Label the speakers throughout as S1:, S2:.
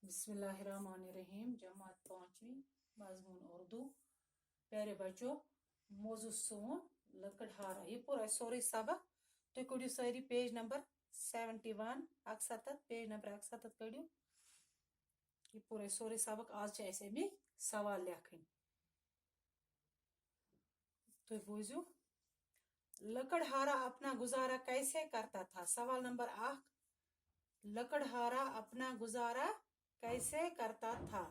S1: बिस्मिल्लाहिर्रहमानिर्रहीम। जमात 5वीं मजमून उर्दू। प्यारे बच्चों, मौजू सोन लकड़हारा। ये पूरा सोरे सबक तुम कड़ियो सारी पेज नंबर 71 71 पेज नंबर 71 कड़ियो। ये पूरा सोरे सबक आज ऐसे भी सवाल लेखन। तो बोझो लकड़हारा अपना गुजारा कैसे करता था। सवाल नंबर 1, लकड़हारा अपना गुजारा कैसे करता था।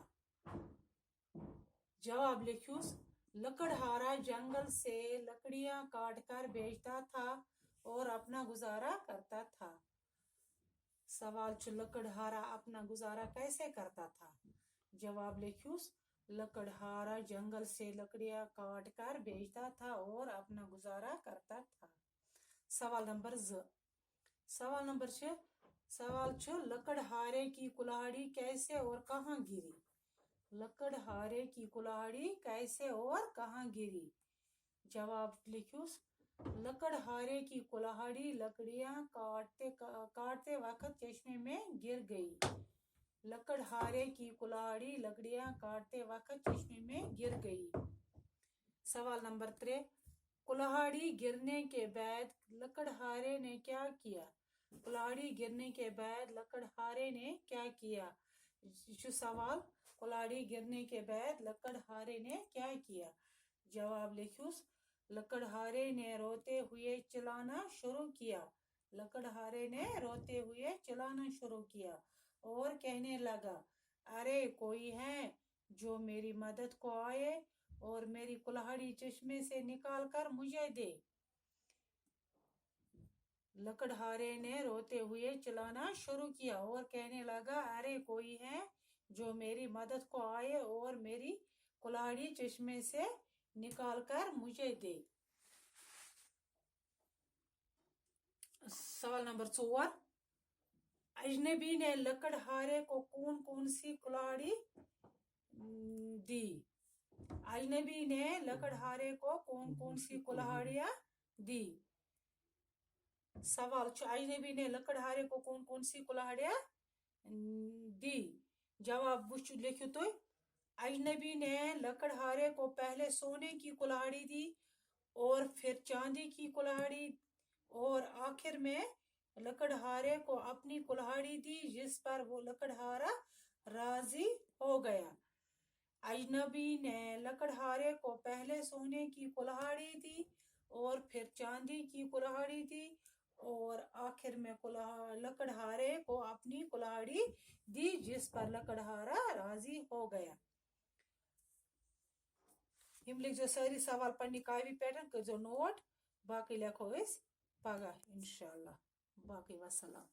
S1: जवाब लिखियोस, लकड़हारा जंगल से लकड़ियां काट कर बेचता था और अपना गुजारा करता था। सवाल छु लकड़हारा अपना गुजारा कैसे करता था। जवाब लिखियोस, लकड़हारा जंगल से लकड़ियां काट कर बेचता था और अपना गुजारा करता था। सवाल नंबर 2, सवाल छु लकड़हारे की कुल्हाड़ी कैसे और कहाँ गिरी। लकड़हारे की कुल्हाड़ी कैसे और कहाँ गिरी। जवाब लिखियोस, लकड़हारे की कुल्हाड़ी लकड़ियां काटते वक्त चश्मे में गिर गई। लकड़हारे की कुल्हाड़ी लकड़ियां काटते वक्त चश्मे में गिर गई। सवाल नंबर 3, कुल्हाड़ी गिरने के बाद लकड़हारे ने क्या किया। कुल्हाड़ी गिरने के बाद लकड़हारे ने क्या किया। सवाल, कुल्हाड़ी गिरने के बाद लकड़हारे ने क्या किया। जवाब लिखियोस, लकड़हारे ने रोते हुए चिल्लाना शुरू किया। लकड़हारे ने रोते हुए चिल्लाना शुरू किया और कहने लगा, अरे कोई है जो मेरी मदद को आए और मेरी कुल्हाड़ी चश्मे से निकाल कर मुझे दे। लकड़हारे ने रोते हुए चिल्लाना शुरू किया और कहने लगा, अरे कोई है जो मेरी मदद को आए और मेरी कुल्हाड़ी चश्मे से निकाल कर मुझे दे। सवाल नंबर 4, अजनबी ने लकड़हारे को कौन कौन सी कुल्हाड़ी दी। अजनबी ने लकड़हारे को कौन कौन सी कुल्हाड़ियां दी। सवाल, अजनबी ने लकड़हारे को कौन कौन सी कुल्हाड़ियां दी। जवाब लिखियो तो, अजनबी ने लकड़हारे को पहले सोने की कुल्हाड़ी दी और फिर चांदी की कुल्हाड़ी और आखिर में लकड़हारे को अपनी कुल्हाड़ी दी, जिस पर वो लकड़हारा राजी हो गया। अजनबी ने लकड़हारे को पहले सोने की कुल्हाड़ी दी और फिर चांदी की कुल्हाड़ी दी और आखिर में लकड़हारे को अपनी कुल्हाड़ी दी, जिस पर लकड़हारा राजी हो गया। हम लिख जो सारी सवाल पढ़नी कापी पे कर जो नोट, बाकी लिखो इस पगह इंशाल्लाह। बाकी वसलाम।